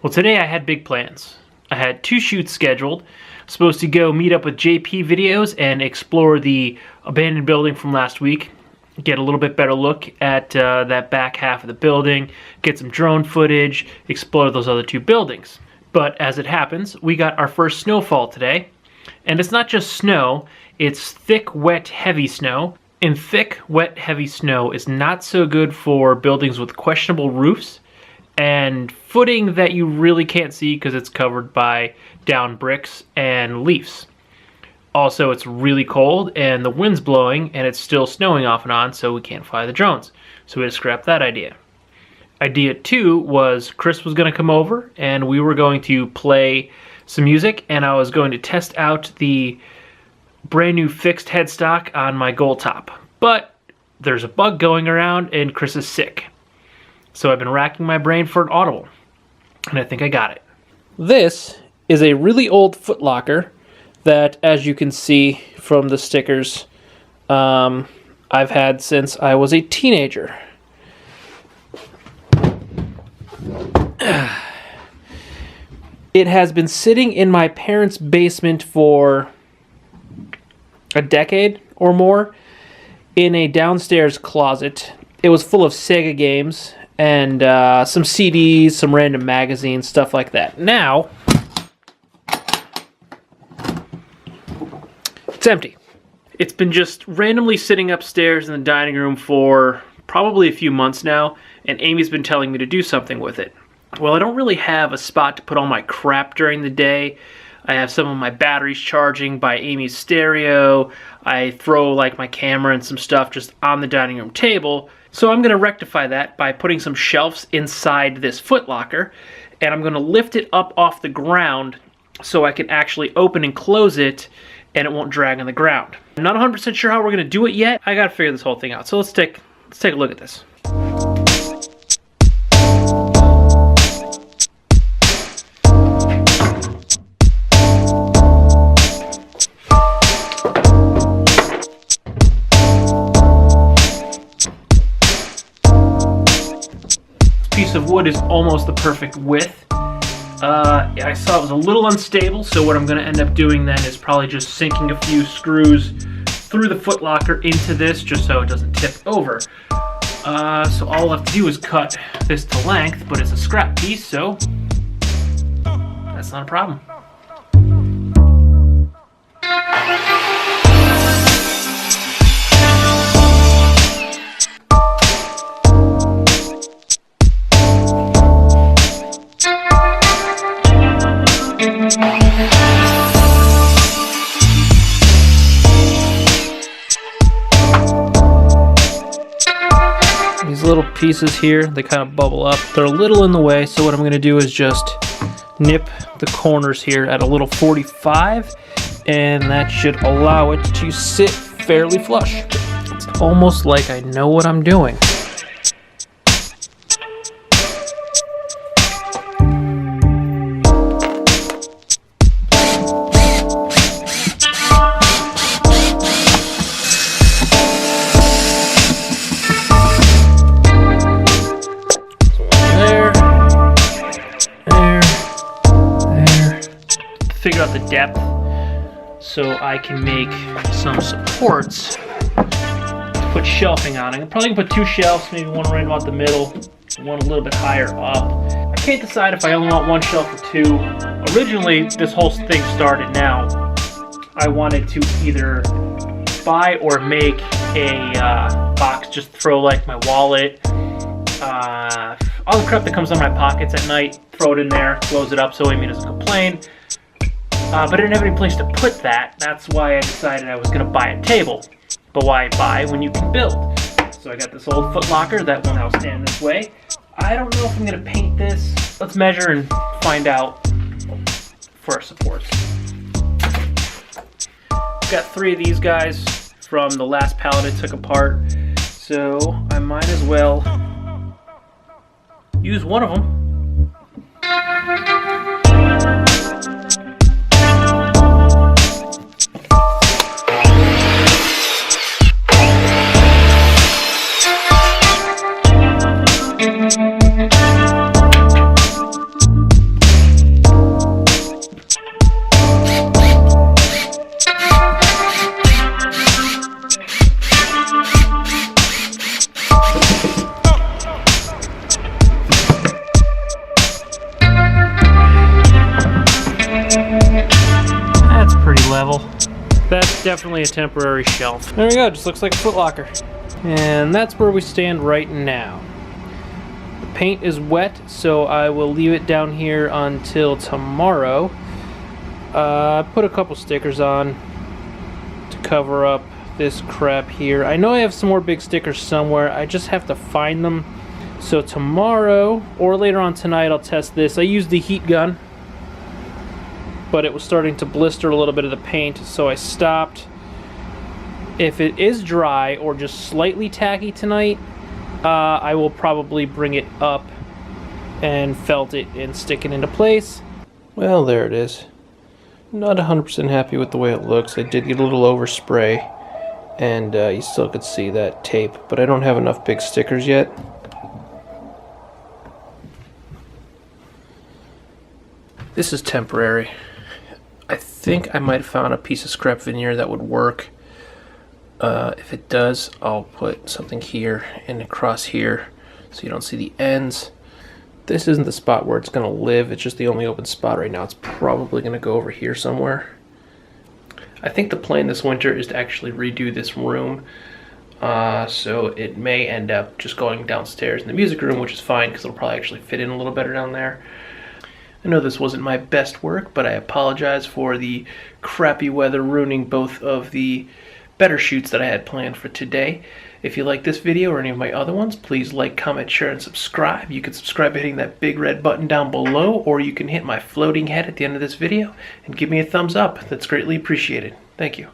Well, today I had big plans. I had 2 shoots scheduled. Supposed to go meet up with JP Videos and explore the abandoned building from last week. Get a little bit better look at that back half of the building. Get some drone footage. Explore those other 2 buildings. But as it happens, we got our first snowfall today. And it's not just snow. It's thick, wet, heavy snow. And thick, wet, heavy snow is not so good for buildings with questionable roofs and footing that you really can't see because it's covered by down bricks and leaves. Also, it's really cold and the wind's blowing and it's still snowing off and on, so we can't fly the drones. So we had to scrap that idea. Idea 2 was Chris was going to come over and we were going to play some music, and I was going to test out the brand new fixed headstock on my gold top. But there's a bug going around and Chris is sick. So I've been racking my brain for an audible, and I think I got it. This is a really old footlocker that, as you can see from the stickers, I've had since I was a teenager. It has been sitting in my parents' basement for a decade or more in a downstairs closet. It was full of Sega games and some CDs, some random magazines, stuff like that. Now, it's empty. It's been just randomly sitting upstairs in the dining room for probably a few months now, and Amy's been telling me to do something with it. Well, I don't really have a spot to put all my crap during the day. I have some of my batteries charging by Amy's stereo. I throw like my camera and some stuff just on the dining room table. So I'm going to rectify that by putting some shelves inside this footlocker, and I'm going to lift it up off the ground so I can actually open and close it and it won't drag on the ground. I'm not 100% sure how we're going to do it yet. I got to figure this whole thing out. So let's take a look at this. Piece of wood is almost the perfect width. I saw it was a little unstable, so what I'm going to end up doing then is probably just sinking a few screws through the footlocker into this just so it doesn't tip over. So all I'll have to do is cut this to length, but it's a scrap piece, so that's not a problem. These little pieces here, they kind of bubble up. They're a little in the way, so what I'm going to do is just nip the corners here at a little 45, and that should allow it to sit fairly flush. It's almost like I know what I'm doing. Figure out the depth so I can make some supports to put shelving on. I'm probably gonna put 2 shelves, maybe one right about the middle, one a little bit higher up. I can't decide if I only want 1 shelf or 2. Originally, this whole thing started now. I wanted to either buy or make a box, just throw like my wallet, all the crap that comes on my pockets at night, throw it in there, close it up so Amy doesn't complain. But I didn't have any place to put that. That's why I decided I was going to buy a table. But why buy when you can build? So I got this old footlocker that will now stand this way. I don't know if I'm going to paint this. Let's measure and find out for our supports. Got 3 of these guys from the last pallet I took apart. So I might as well use one of them. definitely a temporary shelf. There we go, just looks like a footlocker. And that's where we stand right now. The paint is wet, so I will leave it down here until tomorrow. I put a couple stickers on to cover up this crap here. I know I have some more big stickers somewhere, I just have to find them. So tomorrow, or later on tonight, I'll test this. I used the heat gun, but it was starting to blister a little bit of the paint, so I stopped. If it is dry or just slightly tacky tonight, I will probably bring it up and felt it and stick it into place. Well, there it is. Not 100% happy with the way it looks. I did get a little overspray, and you still could see that tape, but I don't have enough big stickers yet. This is temporary. I think I might have found a piece of scrap veneer that would work. If it does, I'll put something here and across here so you don't see the ends. This isn't the spot where it's going to live, it's just the only open spot right now. It's probably going to go over here somewhere. I think the plan this winter is to actually redo this room. So it may end up just going downstairs in the music room, which is fine because it'll probably actually fit in a little better down there. I know this wasn't my best work, but I apologize for the crappy weather ruining both of the better shoots that I had planned for today. If you like this video or any of my other ones, please like, comment, share, and subscribe. You can subscribe by hitting that big red button down below, or you can hit my floating head at the end of this video and give me a thumbs up. That's greatly appreciated. Thank you.